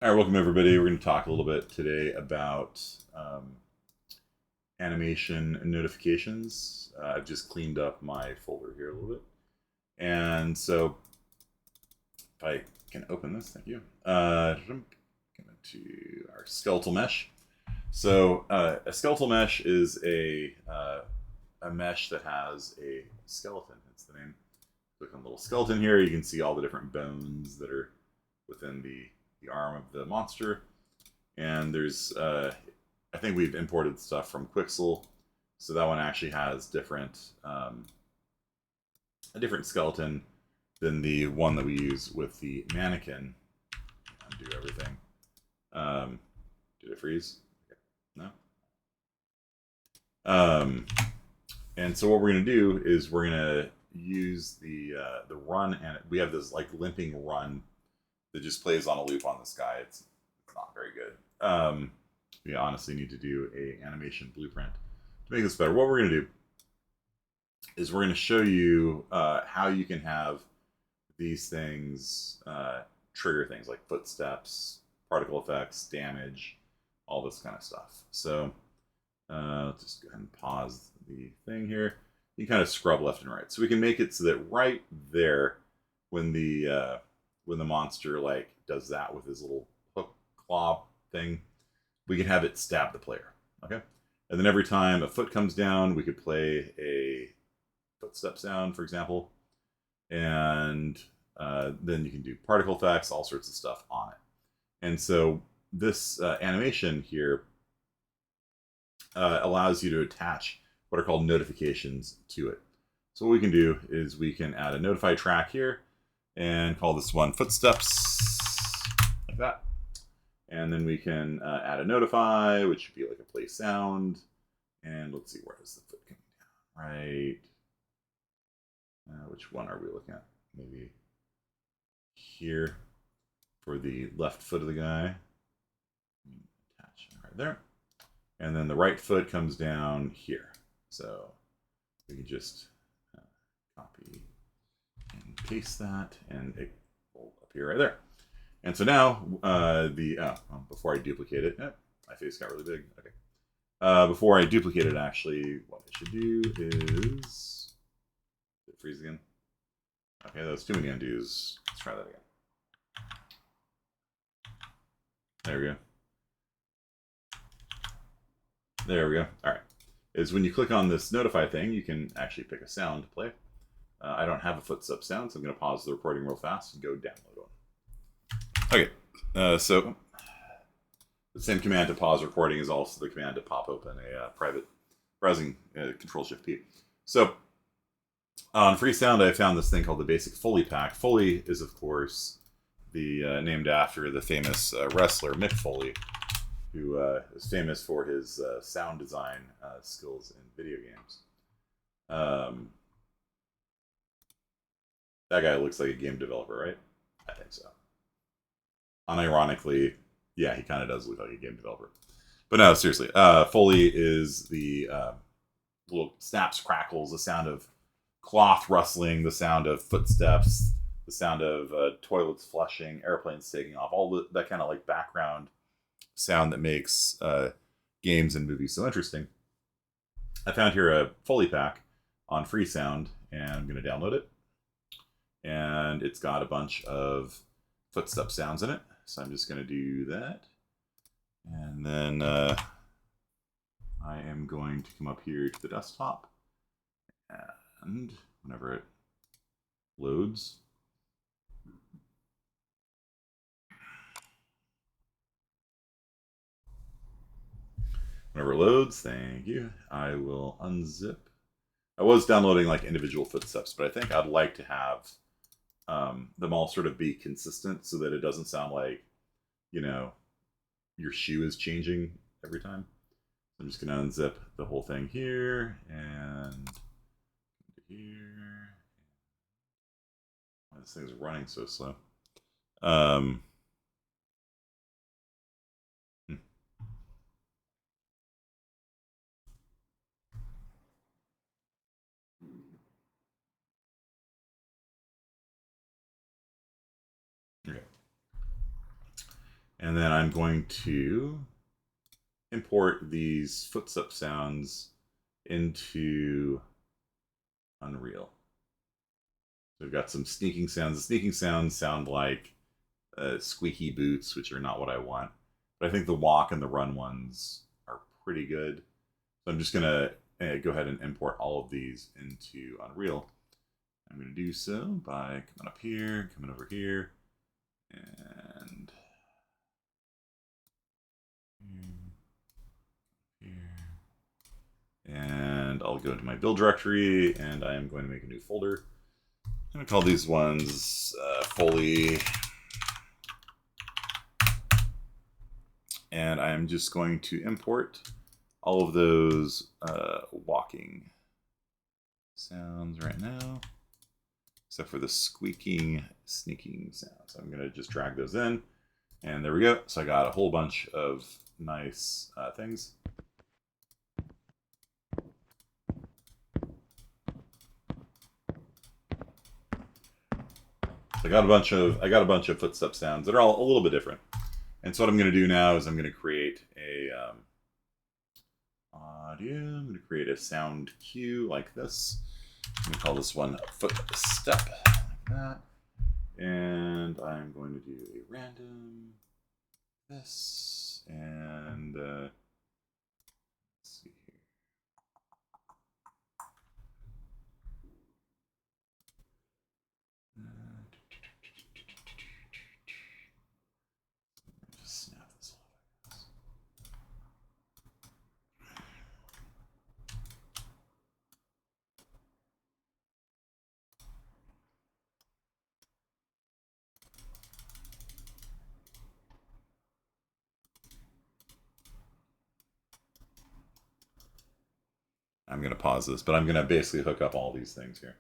All right, welcome everybody. We're going to talk a little bit today about animation and notifications. I've just cleaned up my folder here a little bit. And so if I can open this, thank you. To our skeletal mesh. So a skeletal mesh is a mesh that has a skeleton. That's the name. Click on the little skeleton here. You can see all the different bones that are within the arm of the monster. And there's, I think we've imported stuff from Quixel, so that one actually has a different skeleton than the one that we use with the mannequin. Undo everything. Did it freeze? Okay. No. And so what we're gonna do is we're gonna use the run, and we have this like limping run that just plays on a loop on this guy. It's not very good. We honestly need to do a animation blueprint to make this better. What we're going to do is we're going to show you how you can have these things trigger things like footsteps, particle effects, damage, all this kind of stuff. So let's just go ahead and pause the thing here. You can kind of scrub left and right. So we can make it so that right there, when the monster like does that with his little hook claw thing, we can have it stab the player. Okay, and then every time a foot comes down, we could play a footstep sound, for example, and then you can do particle effects, all sorts of stuff on it. And so this animation here allows you to attach what are called notifications to it. So what we can do is we can add a notify track here and call this one footsteps, like that. And then we can add a notify, which should be like a play sound. And let's see, where is the foot coming down? Right. Which one are we looking at? Maybe here for the left foot of the guy. Attach it right there. And then the right foot comes down here. So we can just copy and paste that, and it will appear right there. And so now before I duplicate it, my face got really big. Okay. Before I duplicate it, actually, what I should do is did it freeze again. Okay, that's too many undos. Let's try that again. There we go. There we go. All right. Is when you click on this notify thing, you can actually pick a sound to play. I don't have a footstep sound, so I'm going to pause the recording real fast and go download one. Okay, so the same command to pause recording is also the command to pop open a private browsing Control-Shift-P. So on Freesound, I found this thing called the Basic Foley Pack. Foley is, of course, named after the famous wrestler Mick Foley, who is famous for his sound design skills in video games. That guy looks like a game developer, right? I think so. Unironically, yeah, he kind of does look like a game developer. But no, seriously, Foley is the little snaps, crackles, the sound of cloth rustling, the sound of footsteps, the sound of toilets flushing, airplanes taking off, all that kind of like background sound that makes games and movies so interesting. I found here a Foley pack on Freesound, and I'm going to download it. And it's got a bunch of footstep sounds in it. So I'm just going to do that. And then I am going to come up here to the desktop. And whenever it loads, thank you, I will unzip. I was downloading like individual footsteps, but I think I'd like to have them all sort of be consistent so that it doesn't sound like, you know, your shoe is changing every time. So I'm just going to unzip the whole thing here and here. Why this thing's running so slow? Okay. And then I'm going to import these footstep sounds into Unreal. So we've got some sneaking sounds. The sneaking sounds sound like squeaky boots, which are not what I want. But I think the walk and the run ones are pretty good. So I'm just going to go ahead and import all of these into Unreal. I'm going to do so by coming up here, coming over here, and here. And I'll go into my build directory, and I am going to make a new folder. I'm going to call these ones Foley. And I'm just going to import all of those walking sounds right now, except for the squeaking, sneaking sounds. I'm going to just drag those in, and there we go. So I got a whole bunch of nice things. So I got a bunch of footstep sounds that are all a little bit different. And so what I'm going to do now is I'm going to create a audio. I'm going to create a sound cue like this. I'm going to call this one footstep like that. And I'm going to do a random this and let's see here. Just snap this off, I guess. I'm going to pause this, but I'm going to basically hook up all these things here.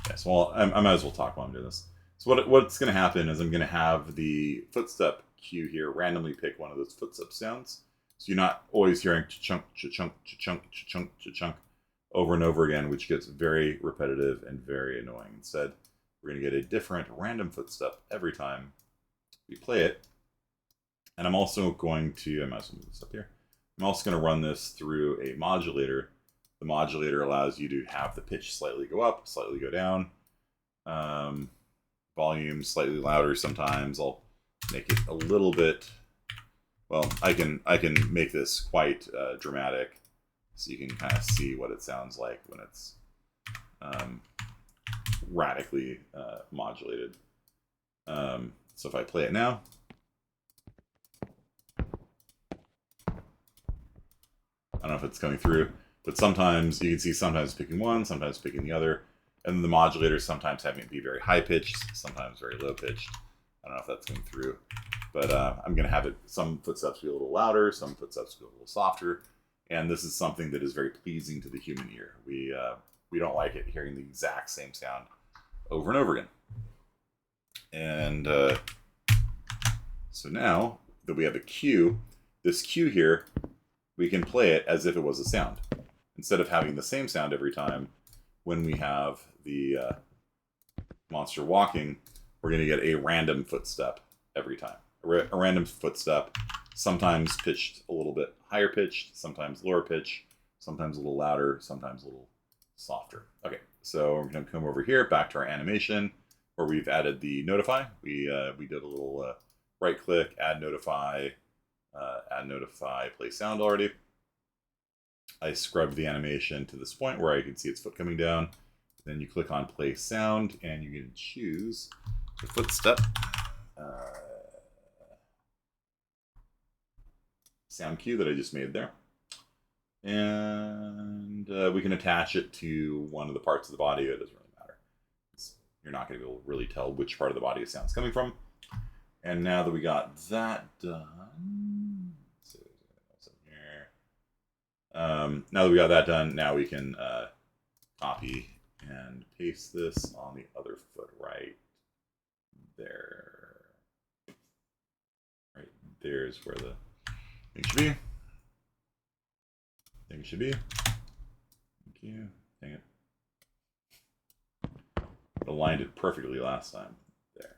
Yes, well, I might as well talk while I'm doing this. So what's going to happen is I'm going to have the footstep cue here randomly pick one of those footstep sounds. So you're not always hearing cha-chunk, cha-chunk, cha-chunk, cha-chunk, cha-chunk over and over again, which gets very repetitive and very annoying. Instead, we're going to get a different random footstep every time we play it. And I'm also going to, I might as well move this up here. I'm also going to run this through a modulator. The modulator allows you to have the pitch slightly go up, slightly go down. Volume slightly louder sometimes. I'll make it a little bit, well, I can make this quite dramatic so you can kind of see what it sounds like when it's radically modulated. So if I play it now, I don't know if it's coming through, but sometimes you can see sometimes picking one, sometimes picking the other. And the modulator sometimes having it be very high pitched, sometimes very low pitched. I don't know if that's coming through, but I'm going to have it some footsteps be a little louder, some footsteps be a little softer. And this is something that is very pleasing to the human ear. We don't like it hearing the exact same sound over and over again. And so now that we have a cue, this cue here, we can play it as if it was a sound. Instead of having the same sound every time, when we have the monster walking, we're going to get a random footstep every time. A random footstep, sometimes pitched a little bit higher pitched, sometimes lower pitch, sometimes a little louder, sometimes a little softer. Okay, so we're going to come over here, back to our animation, where we've added the notify. We did a little right click, add notify, play sound already. I scrubbed the animation to this point where I can see its foot coming down. Then you click on play sound and you can choose the footstep sound cue that I just made there. And we can attach it to one of the parts of the body. It doesn't really matter. You're not going to be able to really tell which part of the body a sound's coming from. And now that we got that done, now that we got that done, now we can copy and paste this on the other foot right there. Right there's where the thing should be. Thing should be. Thank you. Dang it. It aligned it perfectly last time. There.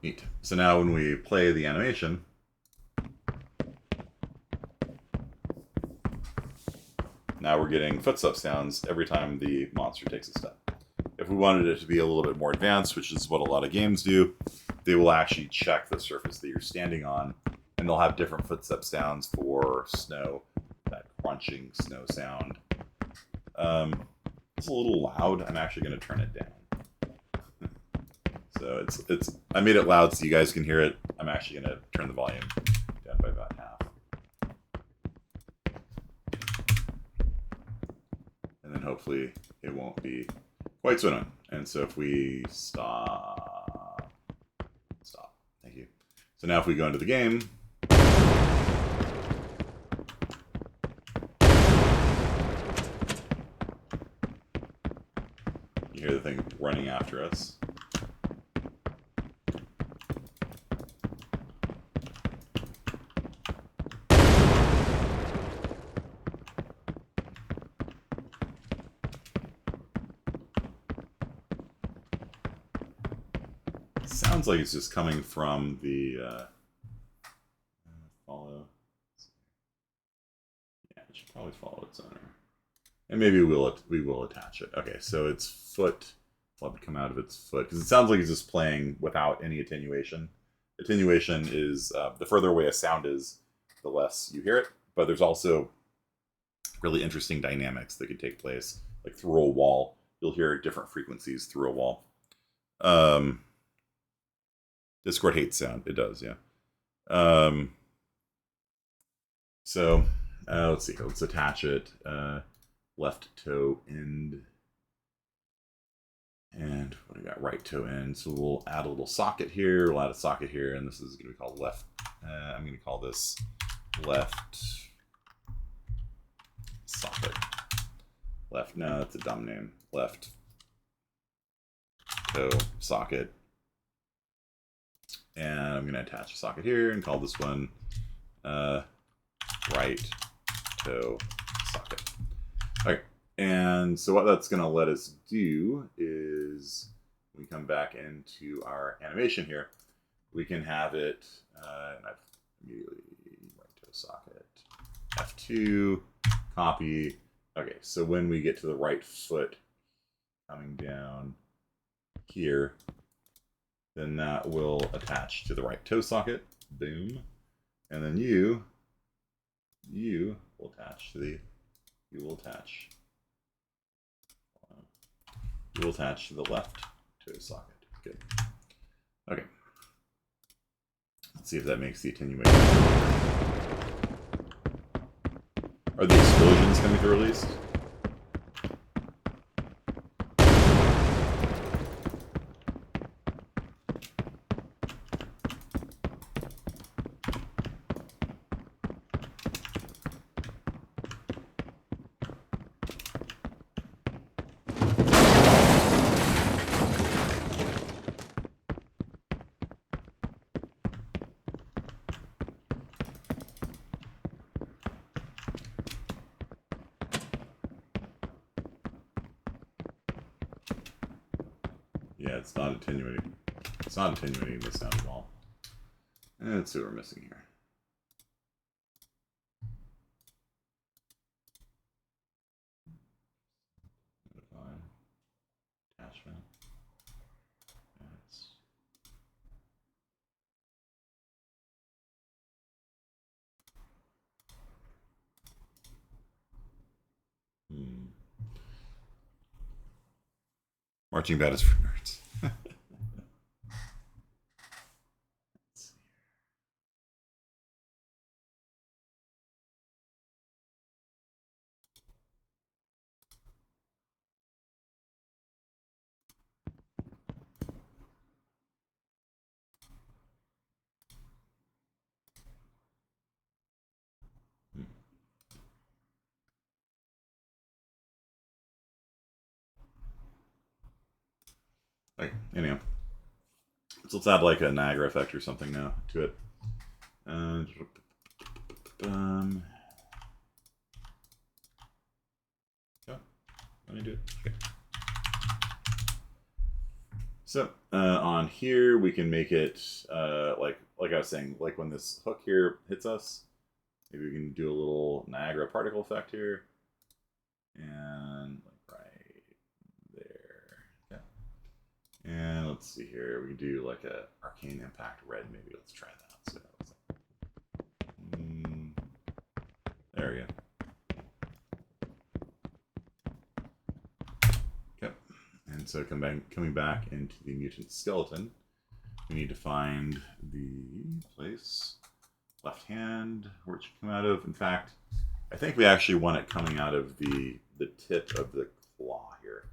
Neat. So now when we play the animation, now we're getting footstep sounds every time the monster takes a step. If we wanted it to be a little bit more advanced, which is what a lot of games do, they will actually check the surface that you're standing on, and they'll have different footstep sounds for snow, that crunching snow sound. It's a little loud. I'm actually going to turn it down. So it's I made it loud so you guys can hear it. I'm actually going to turn the volume down by about half. And then hopefully it won't be quite so annoying. And so if we stop. Thank you. So now if we go into the game, you hear the thing running after us. Sounds like it's just coming from the follow. Yeah, it should probably follow its owner, and maybe we will attach it. Okay, so its foot will have to come out of its foot because it sounds like it's just playing without any attenuation. Attenuation is the further away a sound is, the less you hear it. But there's also really interesting dynamics that could take place, like through a wall. You'll hear different frequencies through a wall. Discord hates sound. It does, yeah. So let's see. Let's attach it. Left toe end. And what do we got? Right toe end. So we'll add a little socket here. We'll add a socket here, and this is going to be called left. I'm going to call this left socket. Left. No, that's a dumb name. Left toe socket. And I'm going to attach a socket here and call this one right toe socket. All right. And so what that's going to let us do is when we come back into our animation here, we can have it, and I've immediately right toe socket, F2, copy. Okay, so when we get to the right foot coming down here, then that will attach to the right toe socket. Boom. And then you will attach to the, you will attach to the left toe socket. Good. Okay. Let's see if that makes the attenuation. Are the explosions coming through at least? Yeah, it's not attenuating. It's not attenuating the sound at all. And let's see what we're missing here. Notify. Attachment. That's... Marching band is for nerds. Okay, anyhow. So let's add like a Niagara effect or something now to it. Yeah, let me do it. Okay. So on here, we can make it like I was saying, like when this hook here hits us, maybe we can do a little Niagara particle effect here, and like right there. Yeah. And let's see here, we can do like a arcane impact red. Maybe let's try that. So there we go. Yep. And so coming back into the mutant skeleton, we need to find the place, left hand, where it should come out of. In fact, I think we actually want it coming out of the tip of the claw here.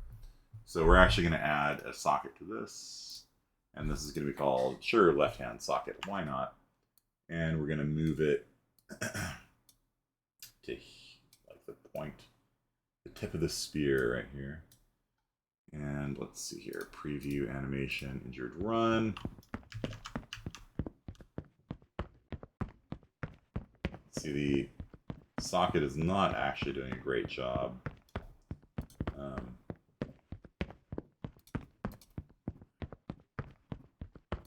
So we're actually going to add a socket to this, and this is going to be called, sure, left hand socket, why not? And we're going to move it to like the point, the tip of the spear right here. And let's see here, preview animation, injured run. See, the socket is not actually doing a great job.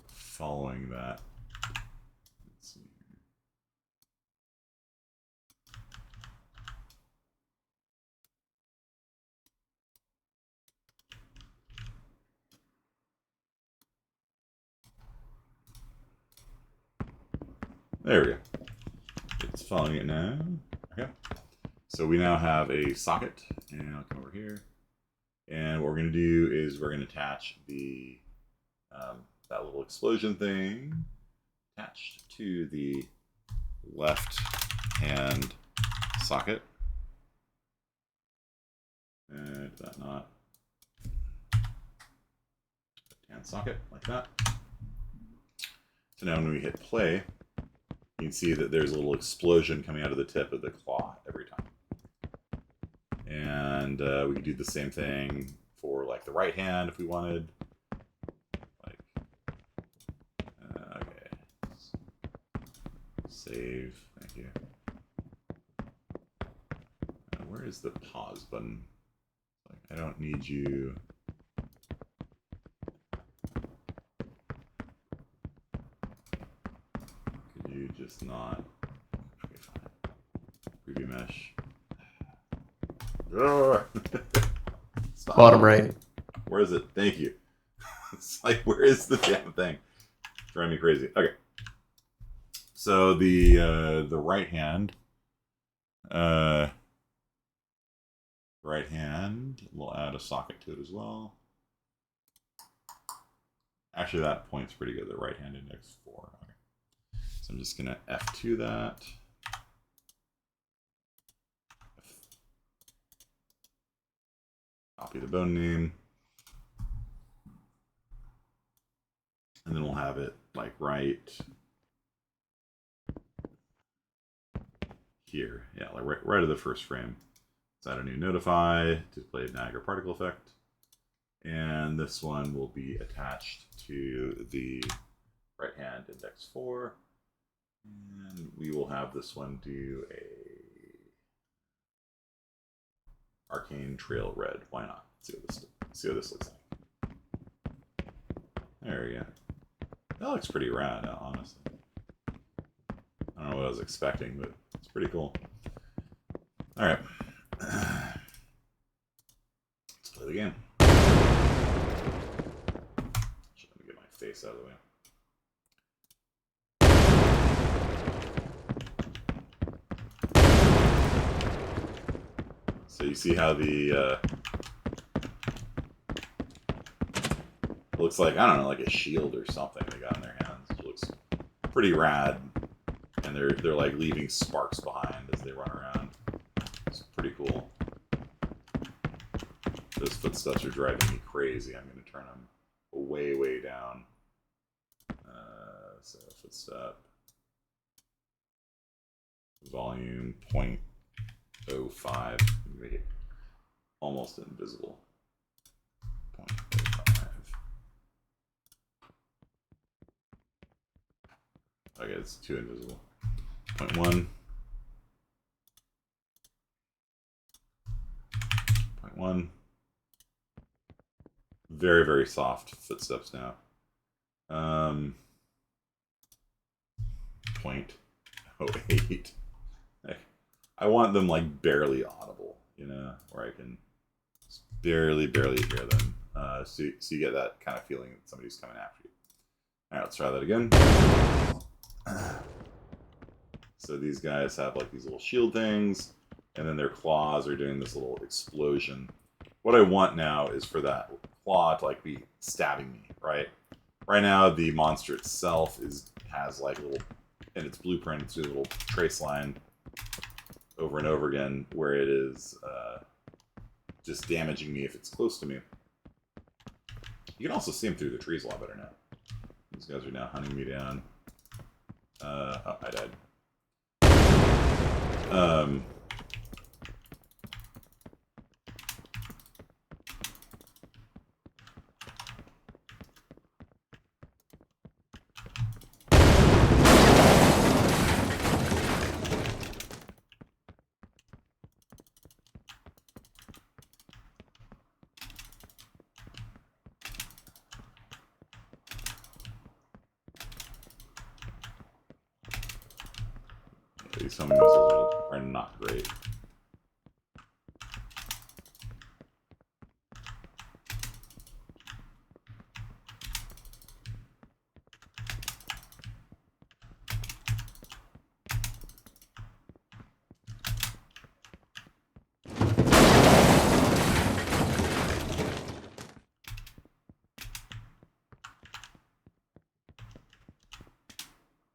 Following that. Let's see here. There we go. It's following it now. Okay. So we now have a socket, and I'll come over here. And what we're going to do is we're going to attach the that little explosion thing attached to the left hand socket. And that not left hand socket like that. So now when we hit play, you can see that there's a little explosion coming out of the tip of the claw every time. And we can do the same thing for like the right hand if we wanted. Like, okay. Save, thank you. Where is the pause button? Like, I don't need you. Could you just not? Okay, fine. Preview mesh. Stop. Bottom right. Where is it? Thank you. It's like, where is the damn thing? Driving me crazy. Okay. So the right hand, we'll add a socket to it as well. Actually, that point's pretty good. The right hand index 4. Okay. So I'm just gonna F2 that. Copy the bone name. And then we'll have it like right here. Yeah, like right of the first frame. Let's add a new notify, display Niagara particle effect. And this one will be attached to the right hand index 4. And we will have this one do a arcane trail red. Why not? See what this looks like. There we go. That looks pretty rad, honestly. I don't know what I was expecting, but it's pretty cool. All right. Let's play the game. Let me get my face out of the way. So you see how the it looks like, I don't know, like a shield or something they got in their hands. It looks pretty rad, and they're like leaving sparks behind as they run around. It's pretty cool. Those footsteps are driving me crazy. I'm going to turn them way down. So footstep volume 0.05. Make it almost invisible. 0.05. Okay, it's too invisible. 0.1. 0.1. very, very soft footsteps now. 0.08. I want them like barely audible, you know, where I can just barely hear them. So you get that kind of feeling that somebody's coming after you. All right, let's try that again. So these guys have like these little shield things, and then their claws are doing this little explosion. What I want now is for that claw to like be stabbing me, right? Right now, the monster itself has like little, in its blueprint, it's a little trace line over and over again where it is just damaging me if it's close to me. You can also see them through the trees a lot better now. These guys are now hunting me down. Oh, I died. These homing missiles are not great.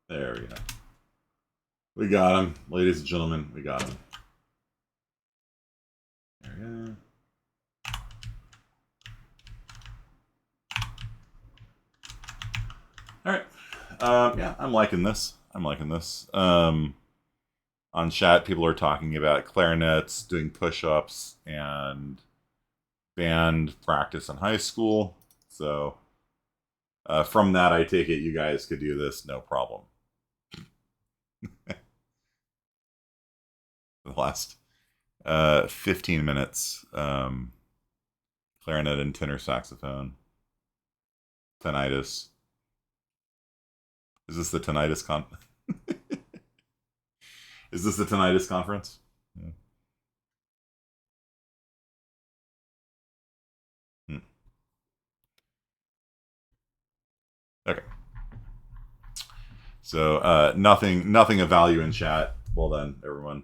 There we go. We got him. Ladies and gentlemen, we got him. There we go. Alright. Yeah, I'm liking this. On chat, people are talking about clarinets, doing push-ups, and band practice in high school. So, from that, I take it you guys could do this no problem. The last 15 minutes, clarinet and tenor saxophone, tinnitus. Is this the tinnitus Is this the tinnitus conference? Yeah. Okay. So nothing of value in chat. Well done, everyone.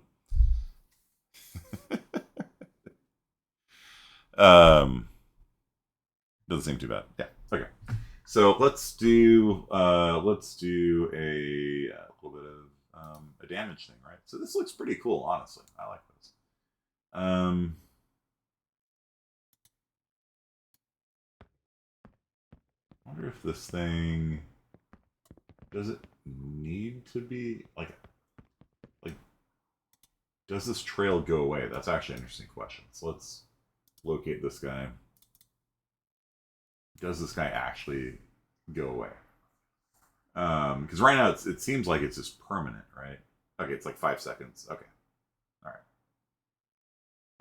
Doesn't seem too bad. Yeah. Okay. So let's do a little bit of a damage thing, right? So this looks pretty cool, honestly. I like this. I wonder if this thing does it need to be like does this trail go away? That's actually an interesting question. So let's locate this guy. Does this guy actually go away? Because right now it seems like it's just permanent, right? Okay, it's like 5 seconds. Okay, all right.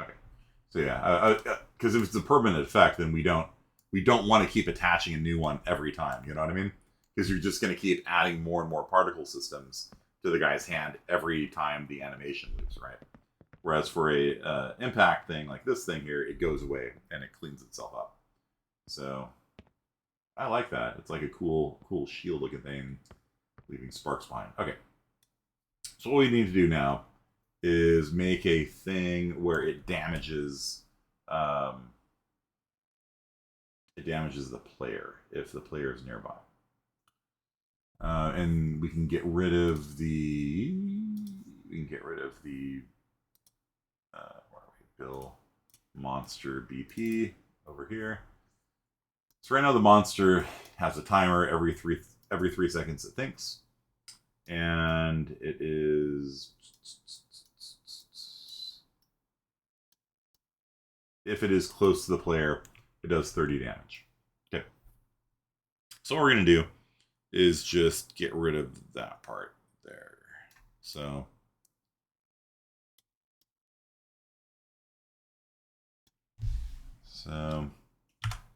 Okay, so yeah, because if it's a permanent effect, then we don't want to keep attaching a new one every time. You know what I mean? Because you're just going to keep adding more and more particle systems to the guy's hand every time the animation moves, right? Whereas for a impact thing like this thing here, it goes away and it cleans itself up. So I like that. It's like a cool shield looking thing, leaving sparks behind. Okay. So what we need to do now is make a thing where it damages the player if the player is nearby. And we can get rid of the where are we? Bill monster BP over here. So right now the monster has a timer every three seconds it thinks. And it is if it is close to the player, it does 30 damage. Okay. So what we're gonna do is just get rid of that part there. So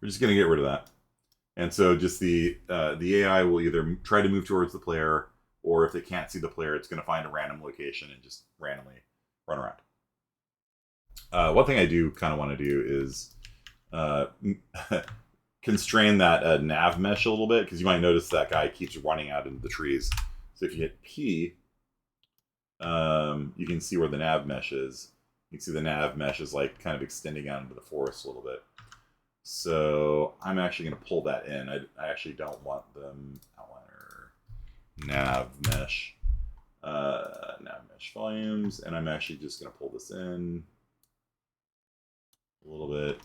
We're just going to get rid of that. And so just the AI will either try to move towards the player, or if they can't see the player, it's going to find a random location and just randomly run around. One thing I do kind of want to do is constrain that nav mesh a little bit, because you might notice that guy keeps running out into the trees. So if you hit P, you can see where the nav mesh is. You can see the nav mesh is like kind of extending out into the forest a little bit. So I'm actually going to pull that in. I actually don't want them outliner nav mesh volumes, and I'm actually just going to pull this in a little bit.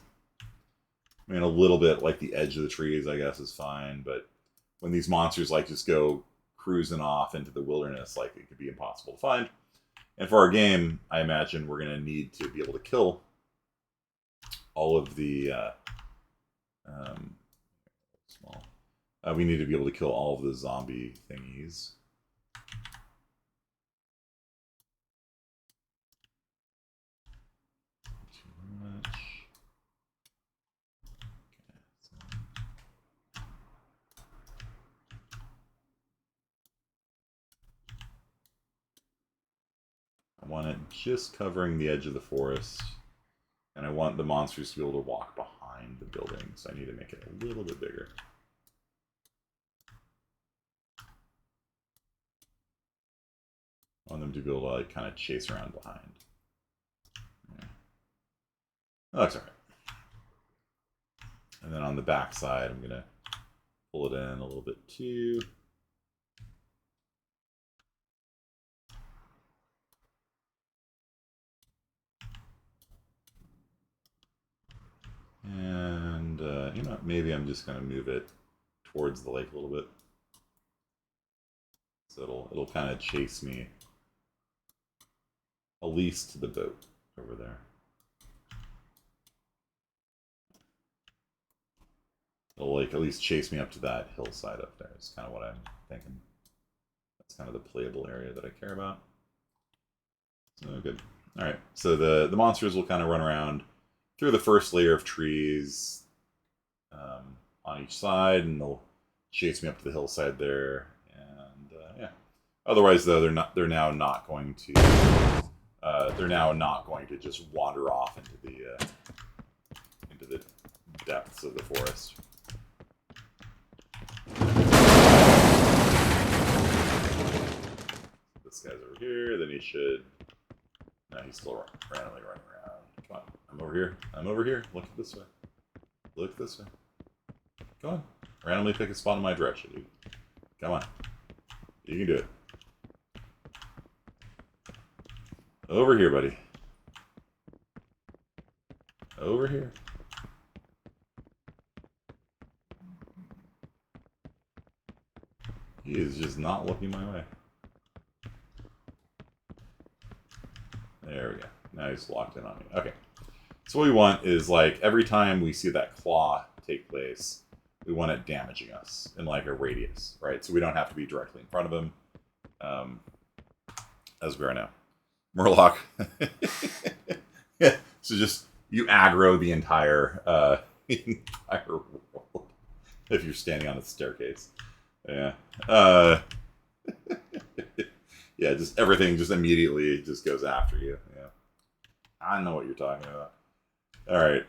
I mean, a little bit like the edge of the trees, I guess, is fine. But when these monsters like just go cruising off into the wilderness, like it could be impossible to find. And for our game, I imagine we're going to need to be able to kill all of the we need to be able to kill all of the zombie thingies. Too much. I want it just covering the edge of the forest, and I want the monsters to be able to walk behind the building, so I need to make it a little bit bigger. I want them to be able to like kind of chase around behind. Yeah. Oh, that's alright. And then on the back side, I'm gonna pull it in a little bit too. And you know, maybe I'm just gonna move it towards the lake a little bit, so it'll kind of chase me at least to the boat over there. It'll like at least chase me up to that hillside up there. Is kind of what I'm thinking. That's kind of the playable area that I care about. So good. All right. So the monsters will kind of run around through the first layer of trees on each side, and they'll chase me up to the hillside there. And yeah. Otherwise, though, they're now not going to just wander off into the depths of the forest. This guy's over here. Then he should. No, he's still randomly running around. Come on, I'm over here. I'm over here. Look this way. Look this way. Come on. Randomly pick a spot in my direction, dude. Come on. You can do it. Over here, buddy. Over here. He is just not looking my way. There we go. Now he's locked in on me. Okay. So what we want is, like, every time we see that claw take place, we want it damaging us in, like, a radius, right? So we don't have to be directly in front of him, as we are now. Murloc. Yeah. So just, you aggro the entire world if you're standing on the staircase. Yeah. Yeah, just everything just immediately just goes after you. Yeah. I know what you're talking about. Alright,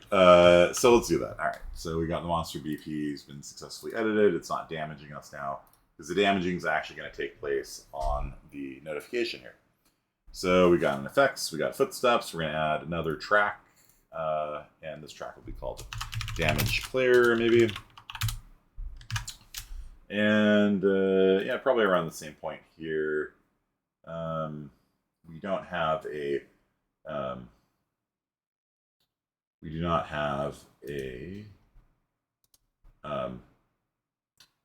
so let's do that. Alright, so we got the monster BP. He's been successfully edited. It's not damaging us now, because the damaging is actually going to take place on the notification here. So we got an effects, we got footsteps. We're going to add another track, and this track will be called damage player, maybe. And yeah, probably around the same point here. We don't have a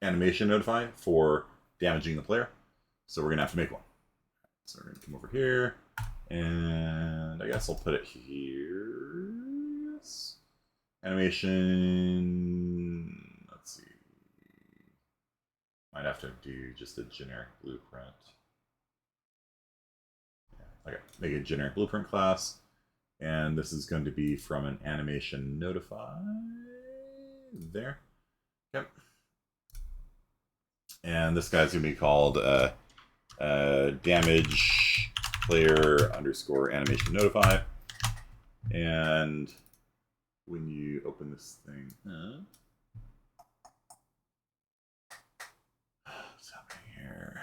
animation notify for damaging the player, so we're gonna have to make one. So we're gonna come over here, and I guess I'll put it here. Yes. Animation. Let's see. Might have to do just a generic blueprint. Yeah, okay, make a generic blueprint class, and this is going to be from an animation notify. there. Yep. And this guy's gonna be called damage player underscore animation notify. And when you open this thing, what's happening here?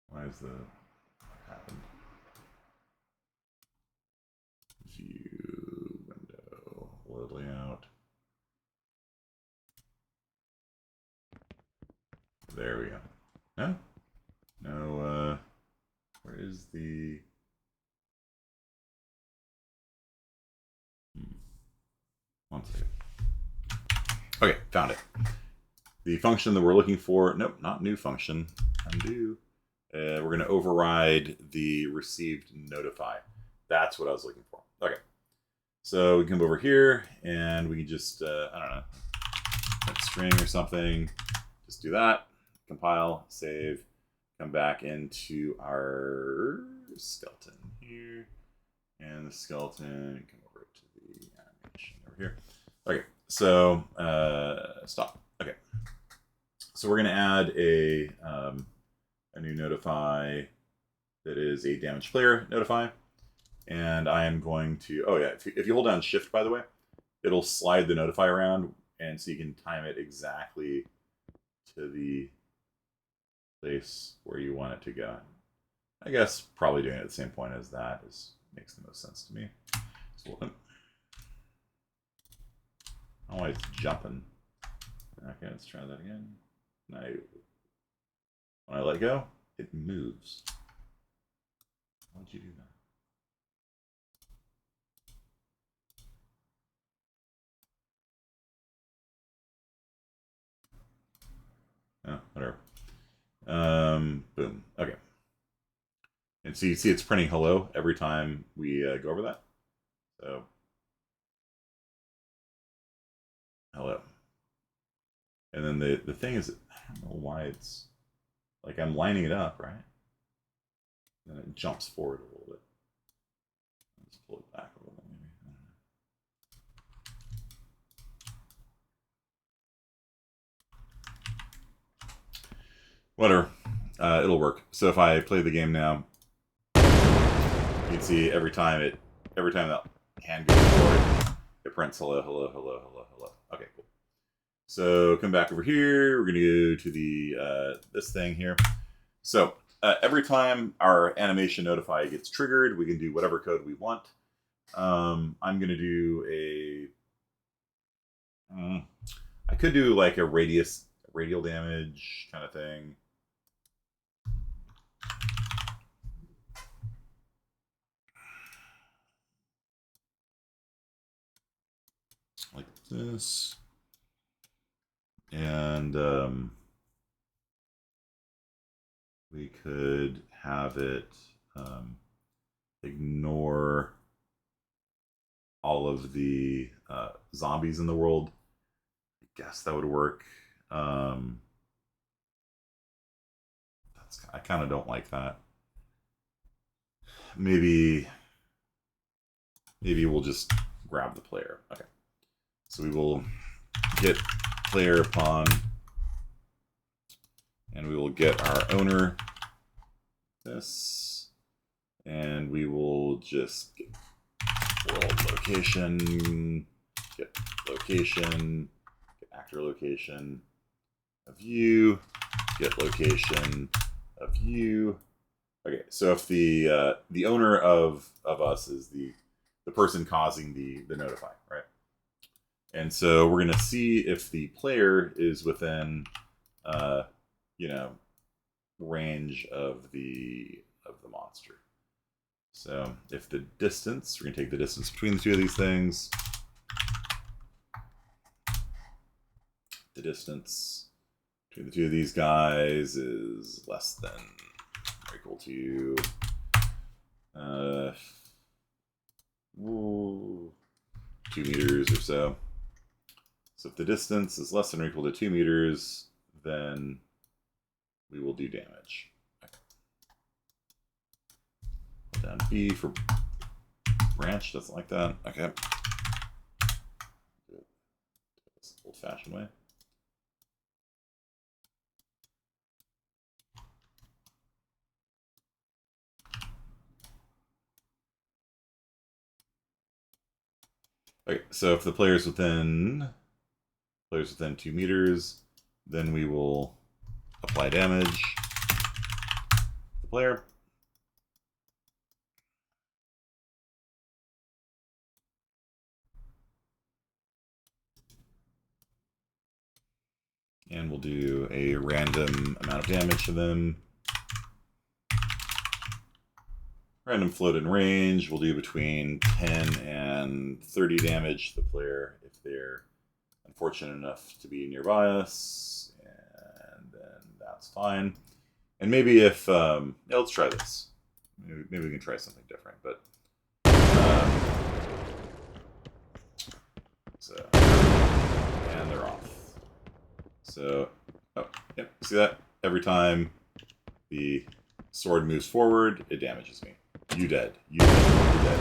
Why is the what happened? View window, load layout. There we go. No, no. Where is the? One second. Okay, found it. The function that we're looking for. Nope, not new function. Undo. We're going to override the received notify. That's what I was looking for. Okay. So we come over here and we can just, I don't know, string or something. Just do that. Compile, save, come back into our skeleton here. And the skeleton, come over to the animation over here. Okay, so stop. Okay. So we're going to add a new notify that is a damage player notify. And I am going to, oh yeah, if you hold down shift, by the way, it'll slide the notify around, and so you can time it exactly to the place where you want it to go. I guess probably doing it at the same point as that makes the most sense to me. So oh, it's jumping. Okay, let's try that again. Now, when I let go, it moves. Why'd you do that? Oh, whatever. Boom. Okay. And so you see it's printing hello every time we go over that. So, hello. And then the thing is, I don't know why it's, like I'm lining it up, right? And then it jumps forward a little bit. Let's pull it back a little bit, maybe. Whatever. It'll work. So if I play the game now, you can see every time that hand goes forward, it prints hello, hello, hello, hello, hello. Okay, cool. So come back over here. We're gonna go to the this thing here. So every time our animation notify gets triggered, we can do whatever code we want. I'm gonna do I could do like a radial damage kind of thing. Like this. And we could have it ignore all of the zombies in the world. I guess that would work. I kind of don't like that. Maybe we'll just grab the player. Okay. So we will get player upon, and we will get our owner this, and we will just get world location, get location, get actor location of you, get location of you. Okay, so if the owner of us is the person causing the notify, right? And so we're gonna see if the player is within, you know, range of the monster. So if the distance, we're gonna take the distance between the two of these things. The distance between the two of these guys is less than or equal to 2 meters or so. So if the distance is less than or equal to 2 meters, then we will do damage. Okay. Down B for Branch doesn't like that. Okay. This old-fashioned way. Okay, so if the player's within 2 meters, then we will apply damage to the player. And we'll do a random amount of damage to them. Random float in range. We'll do between 10 and 30 damage to the player if they're unfortunate enough to be nearby us. And then that's fine. And maybe if... yeah, let's try this. Maybe we can try something different. But... so... And they're off. So... Oh, yep. See that? Every time the sword moves forward, it damages me. You dead. You dead. You dead.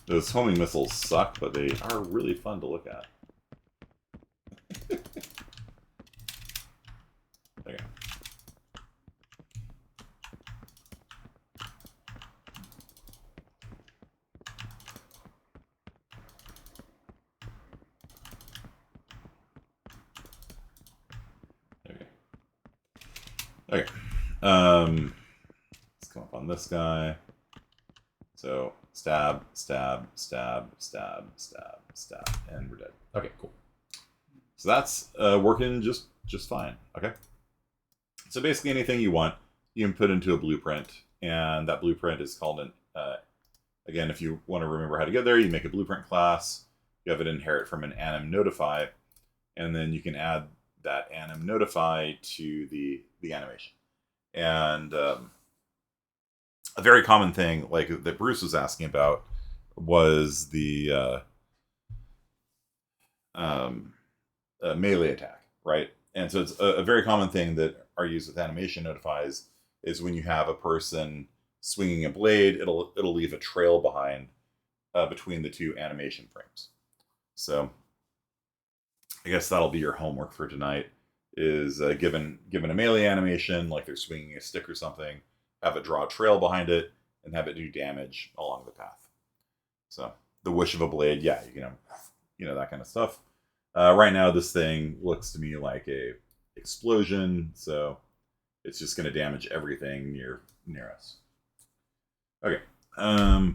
Those homing missiles suck, but they are really fun to look at. Okay. Okay. Let's come up on this guy. So stab, stab, stab, stab, stab, stab, and we're dead. Okay, cool. So that's working just fine. Okay. So basically, anything you want, you can put into a blueprint, and that blueprint is called an. Again, if you want to remember how to get there, you make a blueprint class. You have it inherit from an anim notify, and then you can add that anim notify to the animation. And a very common thing, like that Bruce was asking about, was the melee attack, right? And so it's a very common thing that are used with animation notifies is when you have a person swinging a blade, it'll leave a trail behind between the two animation frames. So I guess that'll be your homework for tonight. Is given a melee animation, like they're swinging a stick or something, have it draw a trail behind it, and have it do damage along the path. So the whoosh of a blade, yeah, you know that kind of stuff. Right now, this thing looks to me like a explosion, so it's just going to damage everything near us. Okay, and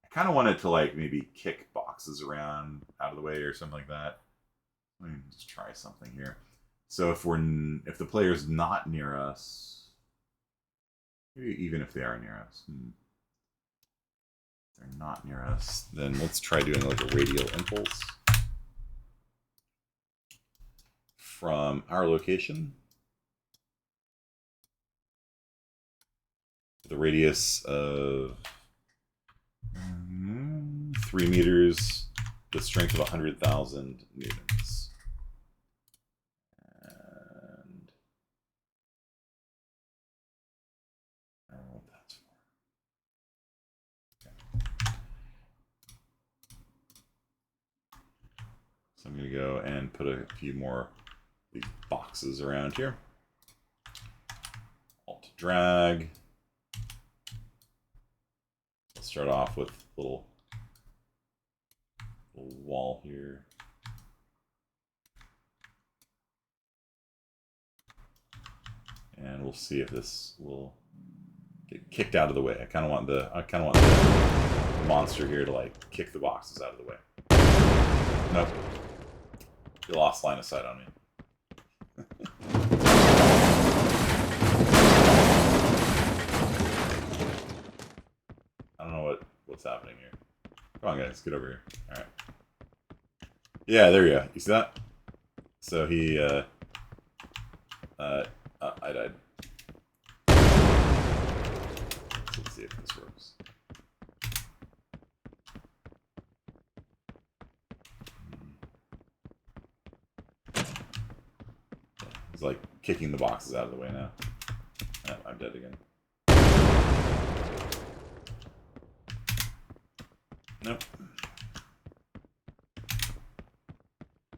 I kind of wanted to like maybe kick boxes around out of the way or something like that. Let me just try something here. So if the player's not near us, maybe even if they are near us, if they're not near us, then let's try doing like a radial impulse from our location. The radius of 3 meters, the strength of 100,000 newtons. And I don't know what that's for. Okay. So I'm going to go and put a few more of these boxes around here. Alt drag. Let's start off with a little wall here. And we'll see if this will get kicked out of the way. I kind of want the monster here to like kick the boxes out of the way. Nope. You lost line of sight on me. I don't know what's happening here. Come on, guys, get over here. All right. Yeah, there you go. You see that? So he, I died. Let's see if this works. It's like kicking the boxes out of the way now. Oh, I'm dead again. Nope.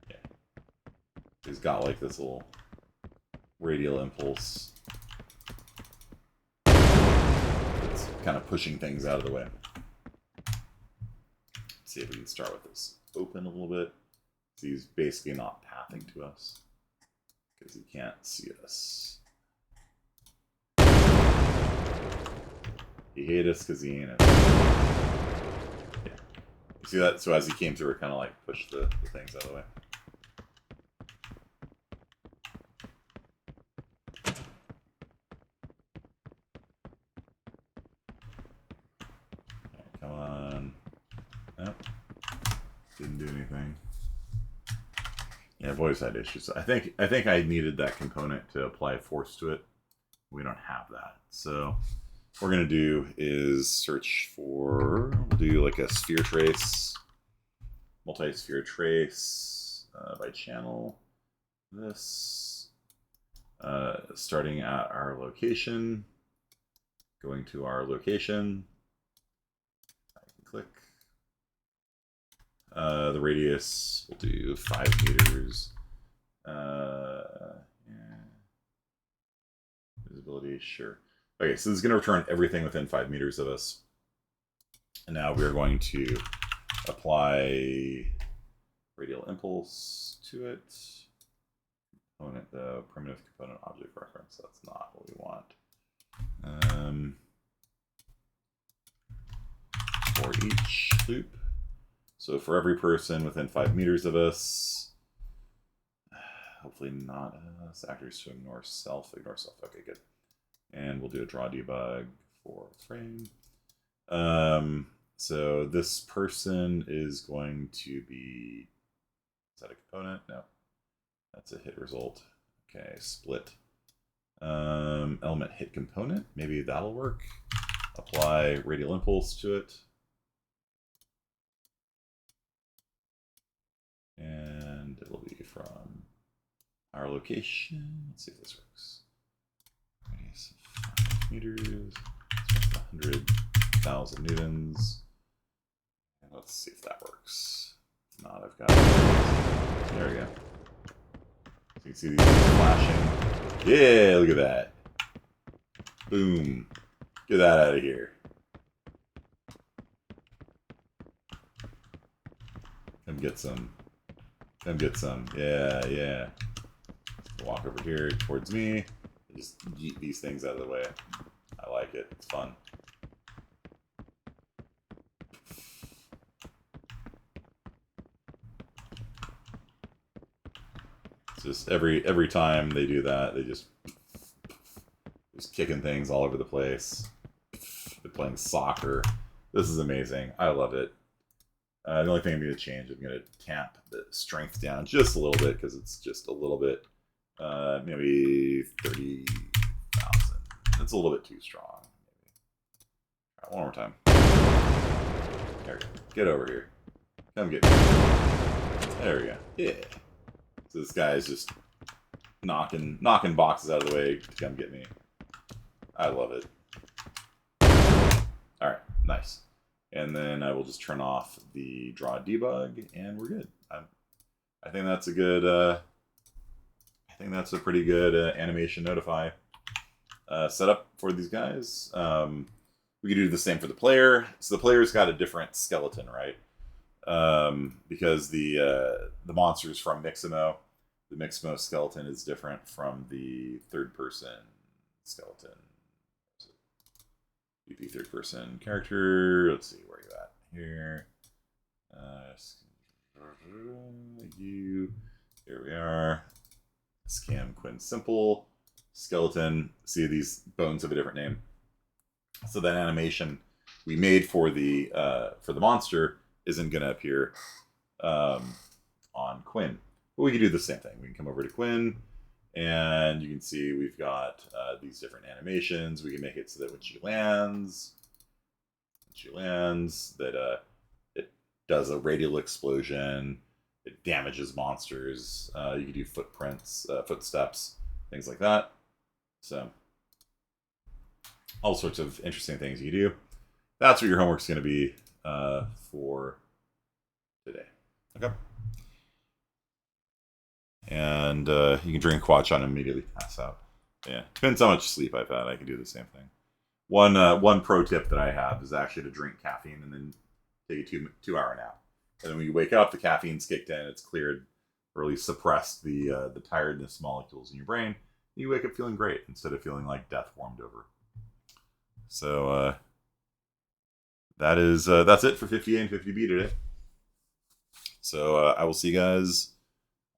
Yeah. He's got like this little radial impulse. It's kind of pushing things out of the way. Let's see if we can start with this open a little bit. So he's basically not pathing to us because he can't see us. He hates us because he ain't us. Yeah. You see that? So as he came through, it kind of like pushed the things out of the way. Right, come on. Nope. Didn't do anything. Yeah, I've always had issues. I think I needed that component to apply force to it. We don't have that. So what we're going to do is search for, we'll do like a sphere trace, multi-sphere trace by channel. This, starting at our location, going to our location. I can click. The radius, we'll do 5 meters. Yeah. Visibility, sure. Okay, so this is going to return everything within 5 meters of us. And now we're going to apply radial impulse to it. Component, though, primitive component object reference. That's not what we want. For each loop. So for every person within 5 meters of us, hopefully not us, actors to ignore self. Okay, good. And we'll do a draw debug for frame. So this person is going to be, is that a component? No, that's a hit result. Okay, split. Element hit component, maybe that'll work. Apply radial impulse to it. And it'll be from our location. Let's see if this works. Radius of 5 meters. 100,000 newtons. And let's see if that works. If not, I've got it. There we go. So you can see these things flashing. Yeah, look at that. Boom. Get that out of here. Come get some. Come get some. Yeah, yeah. Walk over here towards me. Just yeet these things out of the way. I like it. It's fun. It's just every time they do that, they just kicking things all over the place. They're playing soccer. This is amazing. I love it. The only thing I'm going to change, I'm going to tamp the strength down just a little bit because it's just a little bit, maybe 30,000. That's a little bit too strong. Maybe. All right, one more time. There we go. Get over here. Come get me. There we go. Yeah. So this guy is just knocking boxes out of the way to come get me. I love it. All right, nice. And then I will just turn off the draw debug, and we're good. I think that's a good. I think that's a pretty good animation notify setup for these guys. We could do the same for the player. So the player's got a different skeleton, right? Because the monster's from Mixamo. The Mixamo skeleton is different from the third-person skeleton. BP third-person character. Let's see, where are you at? Here. Here we are. Scam Quinn Simple. Skeleton. See, these bones have a different name. So that animation we made for the monster isn't going to appear on Quinn. But we can do the same thing. We can come over to Quinn And you can see we've got these different animations. We can make it so that when she lands, that it does a radial explosion. It damages monsters. You can do footprints, footsteps, things like that. So all sorts of interesting things you can do. That's what your homework's going to be for today. Okay. And you can drink quatch on and immediately pass out. Yeah, depends how much sleep I've had. I can do the same thing. One pro tip that I have is actually to drink caffeine and then take a 2 hour nap. And then when you wake up, the caffeine's kicked in, it's cleared, or at least suppressed the tiredness molecules in your brain. You wake up feeling great instead of feeling like death warmed over. So that's it for 50A and 50B today. So I will see you guys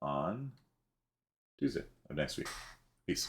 on Tuesday of next week. Peace.